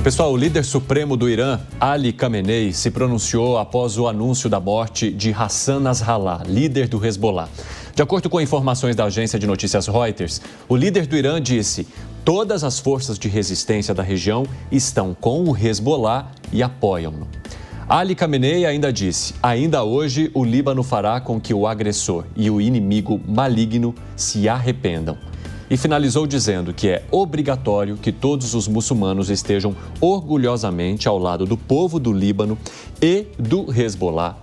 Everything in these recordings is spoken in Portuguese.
Pessoal, o líder supremo do Irã, Ali Khamenei, se pronunciou após o anúncio da morte de Hassan Nasrallah, líder do Hezbollah. De acordo com informações da agência de notícias Reuters, o líder do Irã disse: todas as forças de resistência da região estão com o Hezbollah e apoiam-no. Ali Khamenei ainda disse: ainda hoje o Líbano fará com que o agressor e o inimigo maligno se arrependam. E finalizou dizendo que é obrigatório que todos os muçulmanos estejam orgulhosamente ao lado do povo do Líbano e do Hezbollah,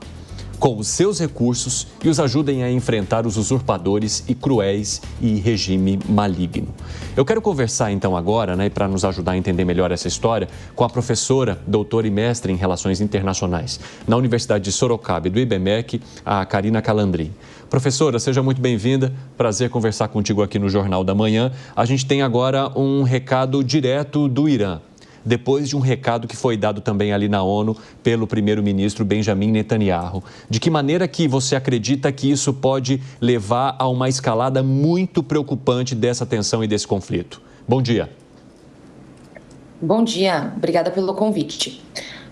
com os seus recursos, e os ajudem a enfrentar os usurpadores e cruéis e regime maligno. Eu quero conversar então agora, para nos ajudar a entender melhor essa história, com a professora, doutora e mestre em Relações Internacionais na Universidade de Sorocaba e do IBMEC, a Karina Calandrin. Professora, seja muito bem-vinda. Prazer conversar contigo aqui no Jornal da Manhã. A gente tem agora um recado direto do Irã, depois de um recado que foi dado também ali na ONU pelo primeiro-ministro Benjamin Netanyahu. De que maneira que você acredita que isso pode levar a uma escalada muito preocupante dessa tensão e desse conflito? Bom dia. Bom dia, obrigada pelo convite.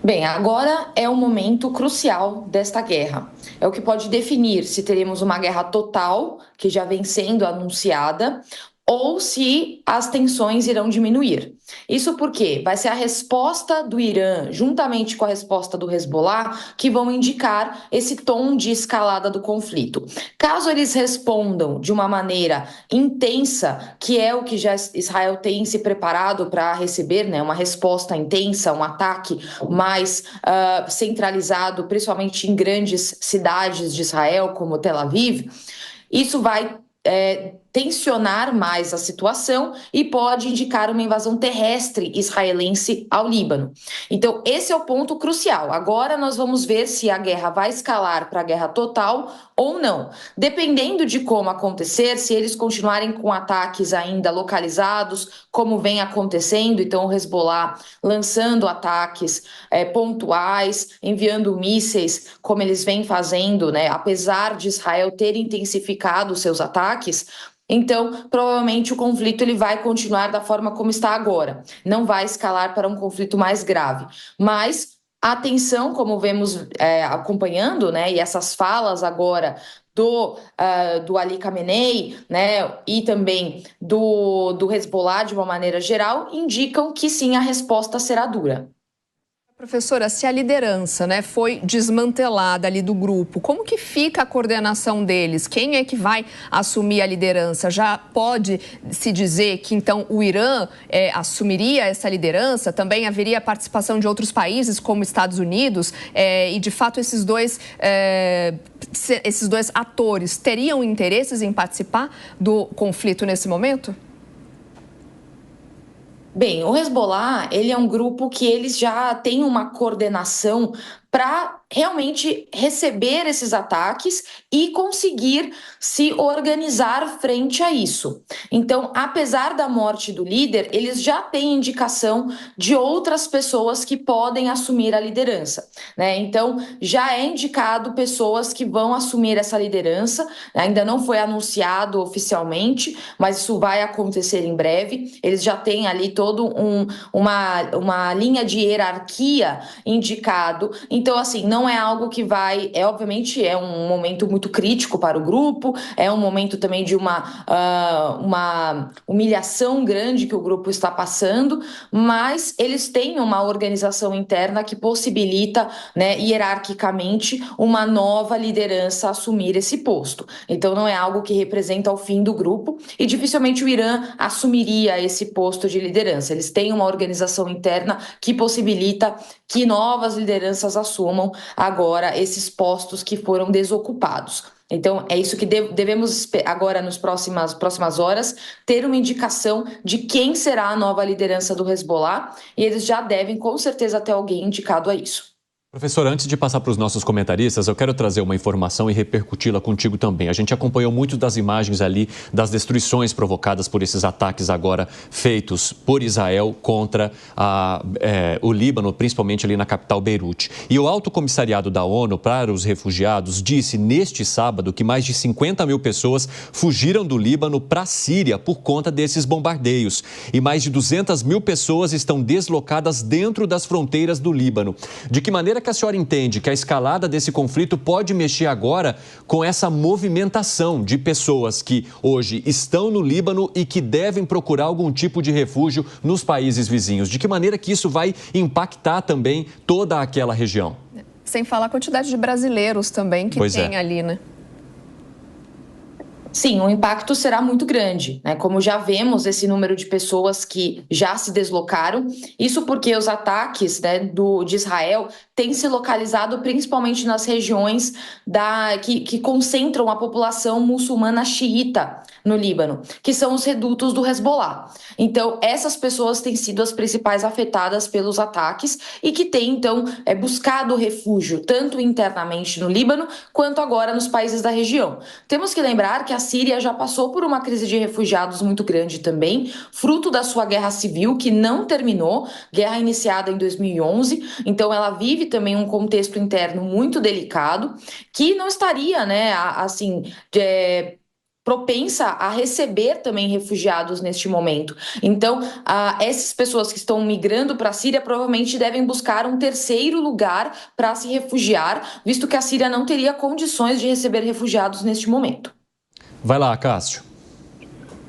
Bem, agora é o momento crucial desta guerra. É o que pode definir se teremos uma guerra total, que já vem sendo anunciada, ou se as tensões irão diminuir. Isso porque vai ser a resposta do Irã, juntamente com a resposta do Hezbollah, que vão indicar esse tom de escalada do conflito. Caso eles respondam de uma maneira intensa, que é o que já Israel tem se preparado para receber, uma resposta intensa, um ataque mais centralizado, principalmente em grandes cidades de Israel, como Tel Aviv, isso vai tensionar mais a situação e pode indicar uma invasão terrestre israelense ao Líbano. Então, esse é o ponto crucial. Agora nós vamos ver se a guerra vai escalar para a guerra total ou não. Dependendo de como acontecer, se eles continuarem com ataques ainda localizados, como vem acontecendo, então o Hezbollah lançando ataques pontuais, enviando mísseis, como eles vêm fazendo, apesar de Israel ter intensificado seus ataques, então, provavelmente o conflito ele vai continuar da forma como está agora. Não vai escalar para um conflito mais grave. Mas a tensão, como vemos acompanhando, e essas falas agora do Ali Khamenei, e também do Hezbollah de uma maneira geral, indicam que sim, a resposta será dura. Professora, se a liderança, foi desmantelada ali do grupo, como que fica a coordenação deles? Quem é que vai assumir a liderança? Já pode se dizer que, então, o Irã assumiria essa liderança? Também haveria a participação de outros países, como Estados Unidos? E, de fato, esses dois atores teriam interesses em participar do conflito nesse momento? Bem, o Hezbollah, ele é um grupo que eles já têm uma coordenação para realmente receber esses ataques e conseguir se organizar frente a isso. Então, apesar da morte do líder, eles já têm indicação de outras pessoas que podem assumir a liderança, Então, já é indicado pessoas que vão assumir essa liderança, ainda não foi anunciado oficialmente, mas isso vai acontecer em breve. Eles já têm ali todo uma linha de hierarquia indicado. Então, assim, não é algo que vai... obviamente, é um momento muito crítico para o grupo, é um momento também de uma humilhação grande que o grupo está passando, mas eles têm uma organização interna que possibilita, hierarquicamente, uma nova liderança assumir esse posto. Então, não é algo que representa o fim do grupo e dificilmente o Irã assumiria esse posto de liderança. Eles têm uma organização interna que possibilita que novas lideranças assumam agora esses postos que foram desocupados. Então, é isso que devemos agora, nas próximas horas, ter uma indicação de quem será a nova liderança do Hezbollah, e eles já devem, com certeza, ter alguém indicado a isso. Professor, antes de passar para os nossos comentaristas, eu quero trazer uma informação e repercuti-la contigo também. A gente acompanhou muito das imagens ali das destruições provocadas por esses ataques agora feitos por Israel contra o Líbano, principalmente ali na capital Beirute. E o Alto Comissariado da ONU para os Refugiados disse neste sábado que mais de 50 mil pessoas fugiram do Líbano para a Síria por conta desses bombardeios. E mais de 200 mil pessoas estão deslocadas dentro das fronteiras do Líbano. De que maneira que a senhora entende que a escalada desse conflito pode mexer agora com essa movimentação de pessoas que hoje estão no Líbano e que devem procurar algum tipo de refúgio nos países vizinhos? De que maneira que isso vai impactar também toda aquela região? Sem falar a quantidade de brasileiros também que tem ali, né? Sim, o impacto será muito grande, né? Como já vemos esse número de pessoas que já se deslocaram, isso porque os ataques, né, de Israel têm se localizado principalmente nas regiões que concentram a população muçulmana xiita no Líbano, que são os redutos do Hezbollah. Então, essas pessoas têm sido as principais afetadas pelos ataques e que têm, então, buscado refúgio, tanto internamente no Líbano, quanto agora nos países da região. Temos que lembrar que a Síria já passou por uma crise de refugiados muito grande também, fruto da sua guerra civil, que não terminou, guerra iniciada em 2011, então ela vive também um contexto interno muito delicado, que não estaria, né, propensa a receber também refugiados neste momento. Então, essas pessoas que estão migrando para a Síria provavelmente devem buscar um terceiro lugar para se refugiar, visto que a Síria não teria condições de receber refugiados neste momento. Vai lá, Cássio.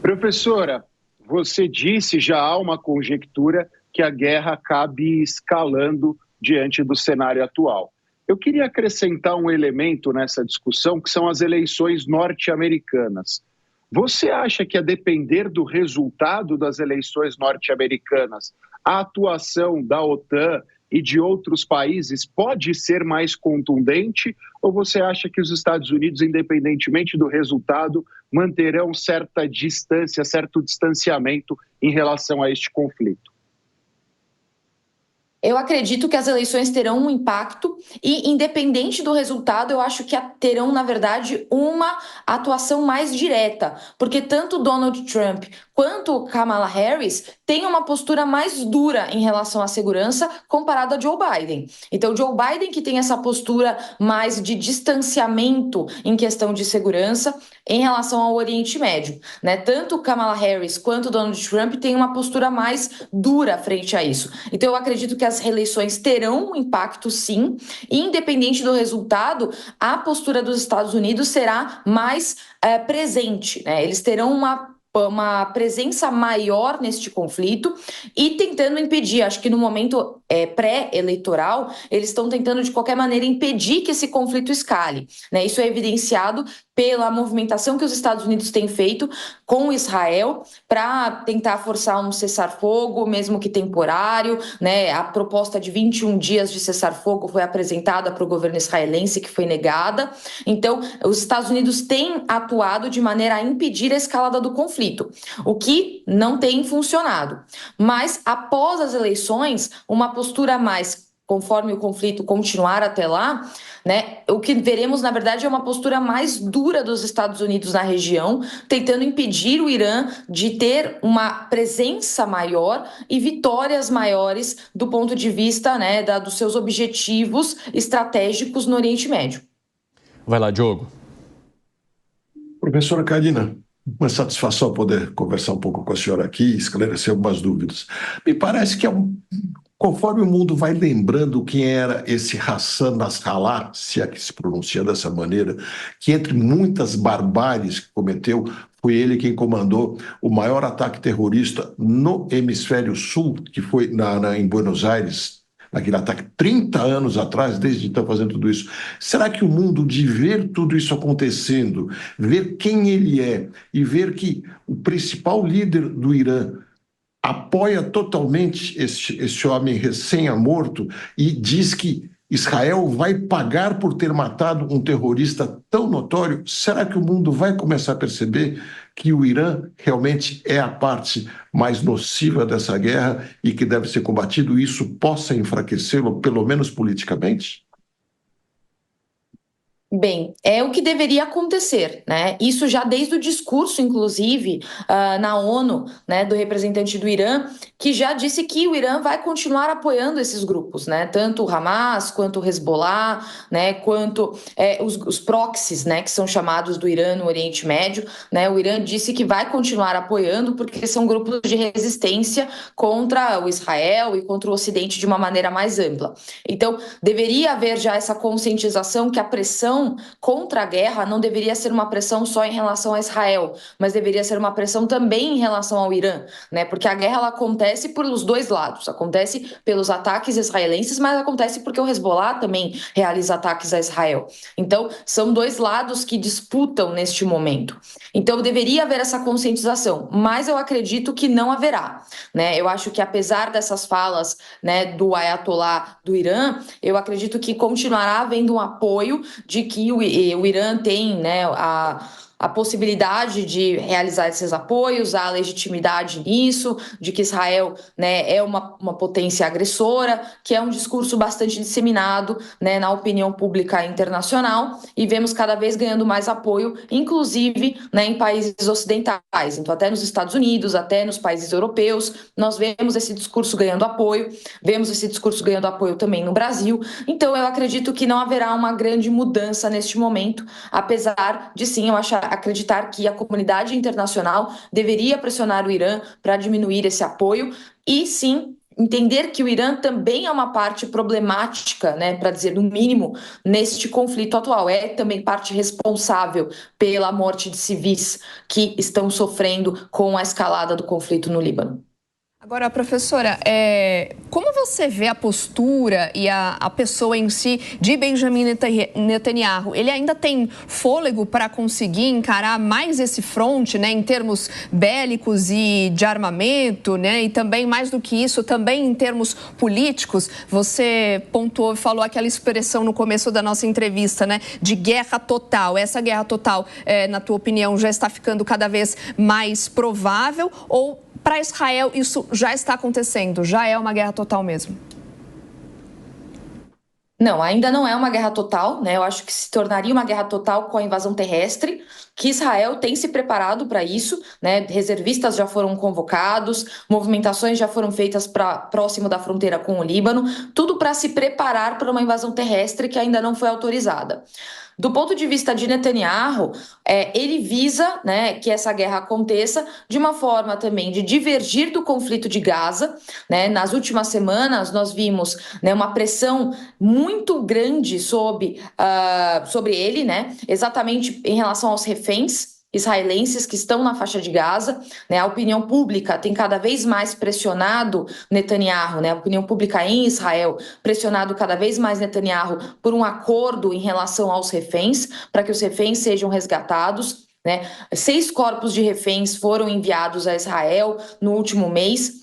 Professora, você disse já há uma conjectura que a guerra acabe escalando diante do cenário atual. Eu queria acrescentar um elemento nessa discussão, que são as eleições norte-americanas. Você acha que, a depender do resultado das eleições norte-americanas, a atuação da OTAN e de outros países pode ser mais contundente? Ou você acha que os Estados Unidos, independentemente do resultado, manterão certa distância, certo distanciamento em relação a este conflito? Eu acredito que as eleições terão um impacto e, independente do resultado, eu acho que terão, na verdade, uma atuação mais direta, porque tanto Donald Trump quanto Kamala Harris têm uma postura mais dura em relação à segurança comparada a Joe Biden. Então, Joe Biden que tem essa postura mais de distanciamento em questão de segurança em relação ao Oriente Médio, né? Tanto Kamala Harris quanto Donald Trump têm uma postura mais dura frente a isso. Então, eu acredito que as eleições terão um impacto, sim, e independente do resultado, a postura dos Estados Unidos será mais presente, né? Eles terão uma presença maior neste conflito e tentando impedir, acho que no momento pré-eleitoral, eles estão tentando de qualquer maneira impedir que esse conflito escale, né? Isso é evidenciado pela movimentação que os Estados Unidos têm feito com Israel para tentar forçar um cessar-fogo, mesmo que temporário, né? A proposta de 21 dias de cessar-fogo foi apresentada para o governo israelense, que foi negada. Então, os Estados Unidos têm atuado de maneira a impedir a escalada do conflito, o que não tem funcionado. Mas, após as eleições, uma postura mais, conforme o conflito continuar até lá, né, o que veremos, na verdade, é uma postura mais dura dos Estados Unidos na região, tentando impedir o Irã de ter uma presença maior e vitórias maiores do ponto de vista, né, dos seus objetivos estratégicos no Oriente Médio. Vai lá, Diogo. Professora Karina, uma satisfação poder conversar um pouco com a senhora aqui e esclarecer algumas dúvidas. Me parece que conforme o mundo vai lembrando quem era esse Hassan Nasrallah, se é que se pronuncia dessa maneira, que entre muitas barbáries que cometeu, foi ele quem comandou o maior ataque terrorista no hemisfério sul, que foi em Buenos Aires, naquele ataque 30 anos atrás, desde então fazendo tudo isso. Será que o mundo, de ver tudo isso acontecendo, ver quem ele é e ver que o principal líder do Irã apoia totalmente esse homem recém-morto e diz que Israel vai pagar por ter matado um terrorista tão notório, será que o mundo vai começar a perceber que o Irã realmente é a parte mais nociva dessa guerra e que deve ser combatido, e isso possa enfraquecê-lo, pelo menos politicamente? Bem, é o que deveria acontecer, né? Isso já desde o discurso, inclusive, na ONU, né, do representante do Irã, que já disse que o Irã vai continuar apoiando esses grupos, né? Tanto o Hamas, quanto o Hezbollah, né? Quanto os proxies, né? Que são chamados do Irã no Oriente Médio, né? O Irã disse que vai continuar apoiando porque são grupos de resistência contra o Israel e contra o Ocidente de uma maneira mais ampla. Então, deveria haver já essa conscientização que a pressão contra a guerra não deveria ser uma pressão só em relação a Israel, mas deveria ser uma pressão também em relação ao Irã, né? Porque a guerra ela acontece pelos dois lados, acontece pelos ataques israelenses, mas acontece porque o Hezbollah também realiza ataques a Israel. Então, são dois lados que disputam neste momento. Então, deveria haver essa conscientização, mas eu acredito que não haverá, né? Eu acho que apesar dessas falas, né, do Ayatollah do Irã, eu acredito que continuará havendo um apoio de que o Irã tem, né, a possibilidade de realizar esses apoios, a legitimidade nisso, de que Israel, né, é uma potência agressora, que é um discurso bastante disseminado, né, na opinião pública internacional, e vemos cada vez ganhando mais apoio, inclusive, né, em países ocidentais. Então, até nos Estados Unidos, até nos países europeus, nós vemos esse discurso ganhando apoio, vemos esse discurso ganhando apoio também no Brasil. Então, eu acredito que não haverá uma grande mudança neste momento, apesar de sim, eu acreditar que a comunidade internacional deveria pressionar o Irã para diminuir esse apoio e sim entender que o Irã também é uma parte problemática, né, para dizer no mínimo, neste conflito atual. É também parte responsável pela morte de civis que estão sofrendo com a escalada do conflito no Líbano. Agora, professora, como você vê a postura e a pessoa em si de Benjamin Netanyahu? Ele ainda tem fôlego para conseguir encarar mais esse fronte, né, em termos bélicos e de armamento, né, e também, mais do que isso, também em termos políticos? Você pontuou e falou aquela expressão no começo da nossa entrevista, né, de guerra total. Essa guerra total, na tua opinião, já está ficando cada vez mais provável ou para Israel isso já está acontecendo? Já é uma guerra total mesmo? Não, ainda não é uma guerra total, né? Eu acho que se tornaria uma guerra total com a invasão terrestre, que Israel tem se preparado para isso, né? Reservistas já foram convocados, movimentações já foram feitas próximo da fronteira com o Líbano, tudo para se preparar para uma invasão terrestre que ainda não foi autorizada. Do ponto de vista de Netanyahu, ele visa, né, que essa guerra aconteça de uma forma também de divergir do conflito de Gaza, né? Nas últimas semanas nós vimos, né, uma pressão muito grande sobre ele, né, exatamente em relação aos reféns israelenses que estão na faixa de Gaza, né? A opinião pública tem cada vez mais pressionado Netanyahu, né? A opinião pública em Israel pressionado cada vez mais Netanyahu por um acordo em relação aos reféns, para que os reféns sejam resgatados, né? 6 corpos de reféns foram enviados a Israel no último mês.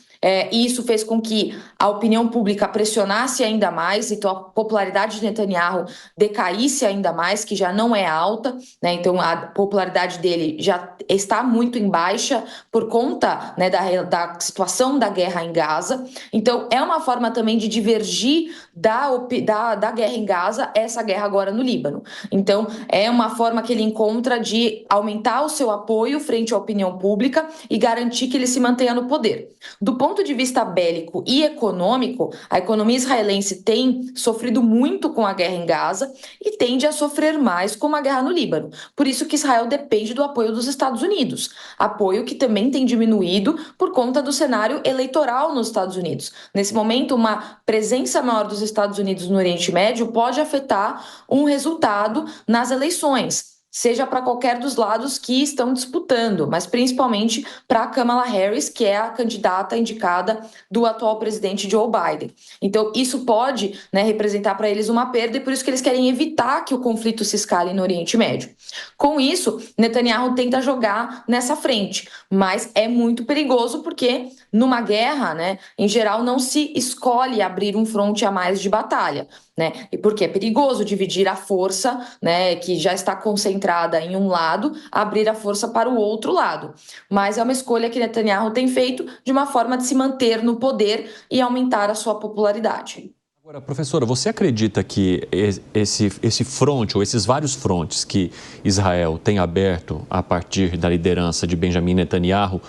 E isso fez com que a opinião pública pressionasse ainda mais, então a popularidade de Netanyahu decaísse ainda mais, que já não é alta, né? Então a popularidade dele já está muito em baixa por conta, né, da situação da guerra em Gaza. Então é uma forma também de divergir da guerra em Gaza, essa guerra agora no Líbano. Então é uma forma que ele encontra de aumentar o seu apoio frente à opinião pública e garantir que ele se mantenha no poder. Do ponto de vista bélico e econômico, a economia israelense tem sofrido muito com a guerra em Gaza e tende a sofrer mais com a guerra no Líbano. Por isso que Israel depende do apoio dos Estados Unidos, apoio que também tem diminuído por conta do cenário eleitoral nos Estados Unidos. Nesse momento, uma presença maior dos Estados Unidos no Oriente Médio pode afetar um resultado nas eleições, seja para qualquer dos lados que estão disputando, mas principalmente para Kamala Harris, que é a candidata indicada do atual presidente Joe Biden. Então, isso pode, né, representar para eles uma perda e por isso que eles querem evitar que o conflito se escale no Oriente Médio. Com isso, Netanyahu tenta jogar nessa frente, mas é muito perigoso porque numa guerra, né, em geral não se escolhe abrir um fronte a mais de batalha, né? E porque é perigoso dividir a força, né, que já está concentrada em um lado, abrir a força para o outro lado. Mas é uma escolha que Netanyahu tem feito de uma forma de se manter no poder e aumentar a sua popularidade. Agora, professora, você acredita que esse fronte, ou esses vários frontes que Israel tem aberto a partir da liderança de Benjamin Netanyahu,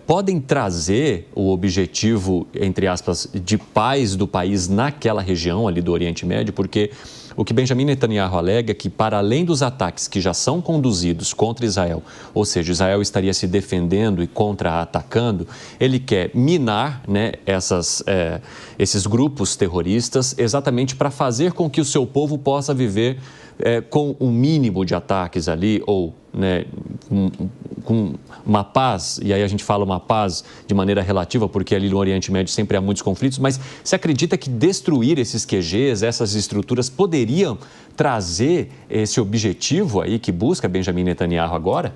podem trazer o objetivo, entre aspas, de paz do país naquela região ali do Oriente Médio? Porque o que Benjamin Netanyahu alega é que, para além dos ataques que já são conduzidos contra Israel, ou seja, Israel estaria se defendendo e contra-atacando, ele quer minar, né, esses grupos terroristas exatamente para fazer com que o seu povo possa viver com um mínimo de ataques ali, ou, né, com uma paz, e aí a gente fala uma paz de maneira relativa, porque ali no Oriente Médio sempre há muitos conflitos, mas você acredita que destruir esses QGs, essas estruturas, poderiam trazer esse objetivo aí que busca Benjamin Netanyahu agora?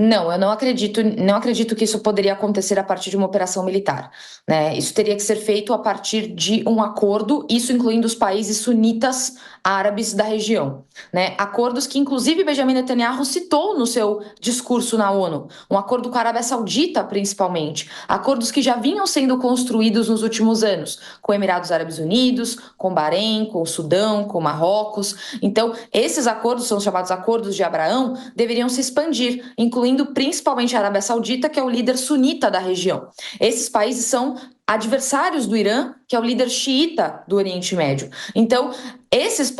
Não, eu não acredito que isso poderia acontecer a partir de uma operação militar, né? Isso teria que ser feito a partir de um acordo, isso incluindo os países sunitas árabes da região, né? Acordos que inclusive Benjamin Netanyahu citou no seu discurso na ONU, um acordo com a Arábia Saudita principalmente, acordos que já vinham sendo construídos nos últimos anos, com Emirados Árabes Unidos, com Bahrein, com o Sudão, com Marrocos. Então, esses acordos são chamados acordos de Abraão, deveriam se expandir, incluindo principalmente a Arábia Saudita, que é o líder sunita da região. Esses países são adversários do Irã, que é o líder xiita do Oriente Médio. Então, esses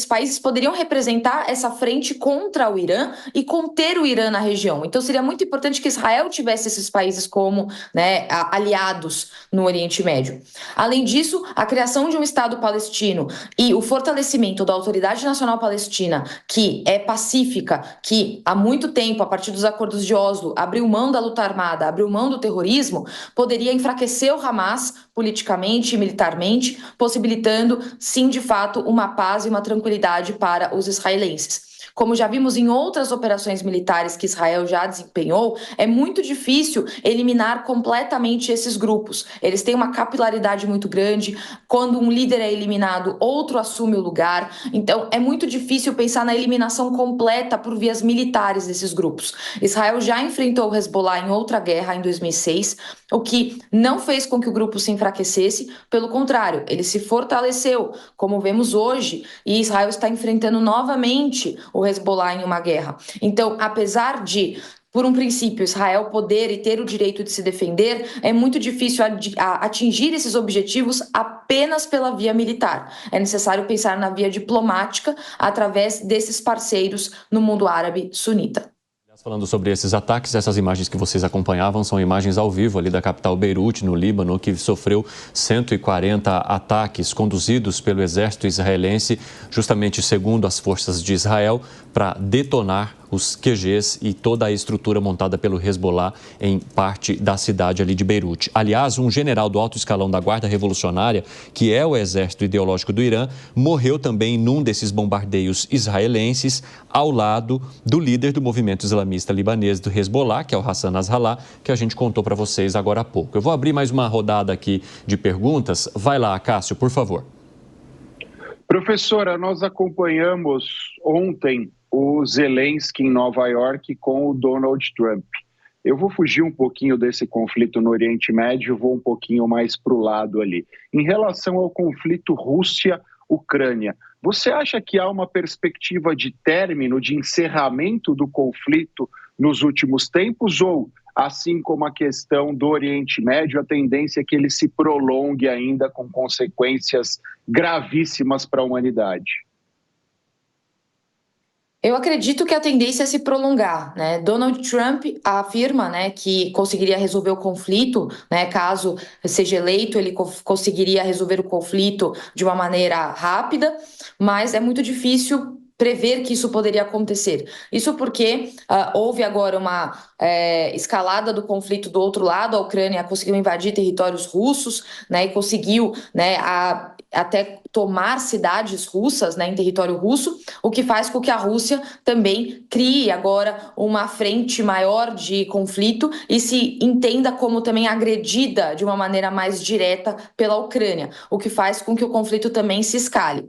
países poderiam representar essa frente contra o Irã e conter o Irã na região. Então, seria muito importante que Israel tivesse esses países como, né, aliados no Oriente Médio. Além disso, a criação de um Estado palestino e o fortalecimento da Autoridade Nacional Palestina, que é pacífica, que há muito tempo, a partir dos acordos de Oslo, abriu mão da luta armada, abriu mão do terrorismo, poderia enfraquecer o Hamas politicamente e militarmente, possibilitando, sim, de fato, uma paz e uma tranquilidade para os israelenses. Como já vimos em outras operações militares que Israel já desempenhou, é muito difícil eliminar completamente esses grupos. Eles têm uma capilaridade muito grande. Quando um líder é eliminado, outro assume o lugar. Então, é muito difícil pensar na eliminação completa por vias militares desses grupos. Israel já enfrentou o Hezbollah em outra guerra, em 2006, o que não fez com que o grupo se enfraquecesse. Pelo contrário, ele se fortaleceu, como vemos hoje, e Israel está enfrentando novamente o Hezbollah em uma guerra. Então, apesar de, por um princípio, Israel poder e ter o direito de se defender, é muito difícil atingir esses objetivos apenas pela via militar. É necessário pensar na via diplomática através desses parceiros no mundo árabe sunita. Falando sobre esses ataques, essas imagens que vocês acompanhavam são imagens ao vivo ali da capital Beirute, no Líbano, que sofreu 140 ataques conduzidos pelo exército israelense, justamente segundo as forças de Israel, para detonar os QGs e toda a estrutura montada pelo Hezbollah em parte da cidade ali de Beirute. Aliás, um general do alto escalão da Guarda Revolucionária, que é o exército ideológico do Irã, morreu também num desses bombardeios israelenses, ao lado do líder do movimento islamista libanês do Hezbollah, que é o Hassan Nasrallah, que a gente contou para vocês agora há pouco. Eu vou abrir mais uma rodada aqui de perguntas. Vai lá, Cássio, por favor. Professora, nós acompanhamos ontem o Zelensky em Nova York com o Donald Trump. Eu vou fugir um pouquinho desse conflito no Oriente Médio, vou um pouquinho mais para o lado ali. Em relação ao conflito Rússia-Ucrânia, você acha que há uma perspectiva de término, de encerramento do conflito nos últimos tempos, ou, assim como a questão do Oriente Médio, a tendência é que ele se prolongue ainda com consequências gravíssimas para a humanidade? Eu acredito que a tendência é se prolongar, né? Donald Trump afirma, né, que conseguiria resolver o conflito, né? Caso seja eleito, ele conseguiria resolver o conflito de uma maneira rápida, mas é muito difícil prever que isso poderia acontecer. Isso porque houve agora uma escalada do conflito do outro lado. A Ucrânia conseguiu invadir territórios russos, né, e conseguiu, né, até tomar cidades russas, né, em território russo, o que faz com que a Rússia também crie agora uma frente maior de conflito e se entenda como também agredida de uma maneira mais direta pela Ucrânia, o que faz com que o conflito também se escale.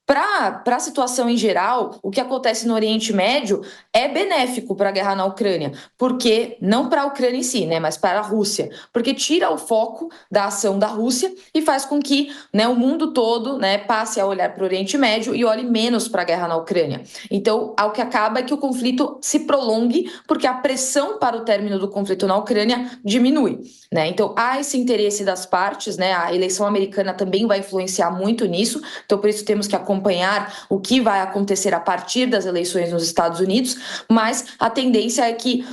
Para a situação em geral, o que acontece no Oriente Médio é benéfico para a guerra na Ucrânia, porque não para a Ucrânia em si, né, mas para a Rússia, porque tira o foco da ação da Rússia e faz com que, né, o mundo todo, né, passe a olhar para o Oriente Médio e olhe menos para a guerra na Ucrânia. Então, o que acaba é que o conflito se prolongue, porque a pressão para o término do conflito na Ucrânia diminui, né? Então, há esse interesse das partes, né? A eleição americana também vai influenciar muito nisso, então por isso temos que acompanhar o que vai acontecer a partir das eleições nos Estados Unidos, mas a tendência é que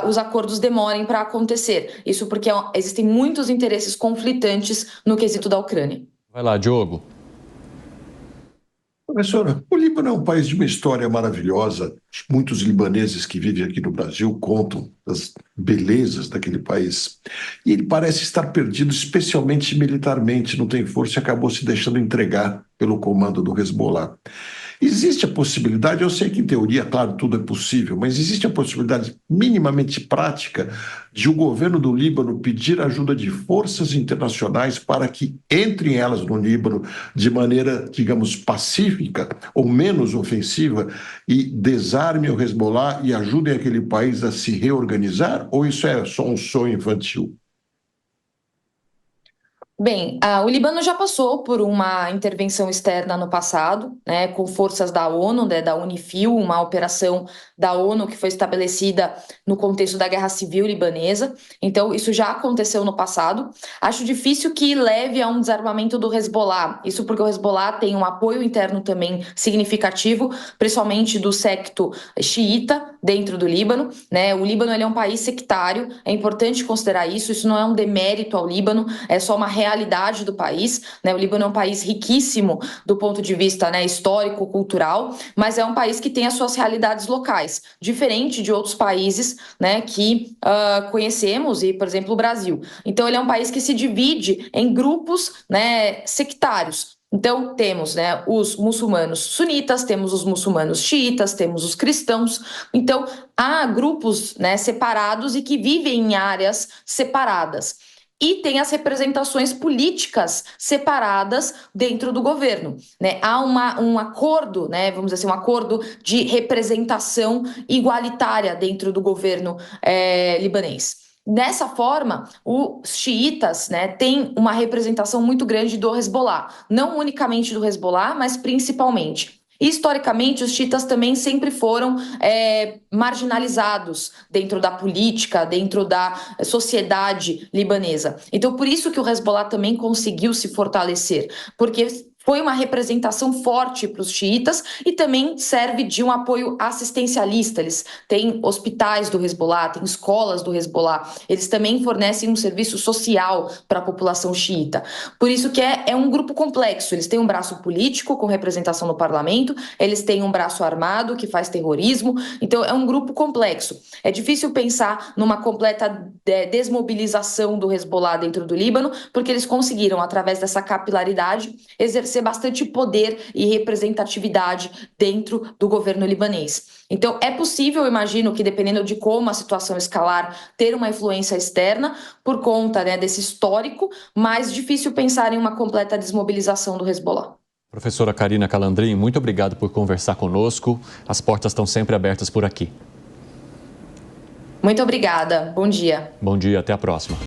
os acordos demorem para acontecer. Isso porque existem muitos interesses conflitantes no quesito da Ucrânia. Vai lá, Diogo. Professora, o Líbano é um país de uma história maravilhosa. Muitos libaneses que vivem aqui no Brasil contam das belezas daquele país. E ele parece estar perdido, especialmente militarmente, não tem força e acabou se deixando entregar pelo comando do Hezbollah. Existe a possibilidade, eu sei que em teoria, claro, tudo é possível, mas existe a possibilidade minimamente prática de o governo do Líbano pedir ajuda de forças internacionais para que entrem elas no Líbano de maneira, digamos, pacífica ou menos ofensiva e desarmem o Hezbollah e ajudem aquele país a se reorganizar? Ou isso é só um sonho infantil? Bem, o Líbano já passou por uma intervenção externa no passado, né, com forças da ONU, né, da Unifil, uma operação da ONU que foi estabelecida no contexto da Guerra Civil Libanesa. Então, isso já aconteceu no passado. Acho difícil que leve a um desarmamento do Hezbollah. Isso porque o Hezbollah tem um apoio interno também significativo, principalmente do secto xiita dentro do Líbano, né? O Líbano ele é um país sectário, é importante considerar isso. Isso não é um demérito ao Líbano, é só uma realidade do país, né? O Líbano é um país riquíssimo do ponto de vista, né, histórico, cultural, mas é um país que tem as suas realidades locais, diferente de outros países, né, que conhecemos, e, por exemplo, o Brasil. Então, ele é um país que se divide em grupos, né, sectários. Então, temos, né, os muçulmanos sunitas, temos os muçulmanos xiitas, temos os cristãos. Então, há grupos, né, separados e que vivem em áreas separadas. E tem as representações políticas separadas dentro do governo, né? Há um acordo, né, vamos dizer assim, um acordo de representação igualitária dentro do governo libanês. Dessa forma, os xiitas, né, têm uma representação muito grande do Hezbollah, não unicamente do Hezbollah, mas principalmente. E, historicamente, os xiitas também sempre foram marginalizados dentro da política, dentro da sociedade libanesa. Então, por isso que o Hezbollah também conseguiu se fortalecer, porque foi uma representação forte para os xiitas e também serve de um apoio assistencialista. Eles têm hospitais do Hezbollah, têm escolas do Hezbollah. Eles também fornecem um serviço social para a população xiita. Por isso que é um grupo complexo. Eles têm um braço político com representação no parlamento, eles têm um braço armado que faz terrorismo. Então é um grupo complexo. É difícil pensar numa completa desmobilização do Hezbollah dentro do Líbano, porque eles conseguiram, através dessa capilaridade, exercer bastante poder e representatividade dentro do governo libanês. Então, é possível, imagino que dependendo de como a situação escalar, ter uma influência externa por conta, né, desse histórico, mas difícil pensar em uma completa desmobilização do Hezbollah. Professora Karina Calandrin, muito obrigado por conversar conosco. As portas estão sempre abertas por aqui. Muito obrigada. Bom dia. Bom dia, até a próxima.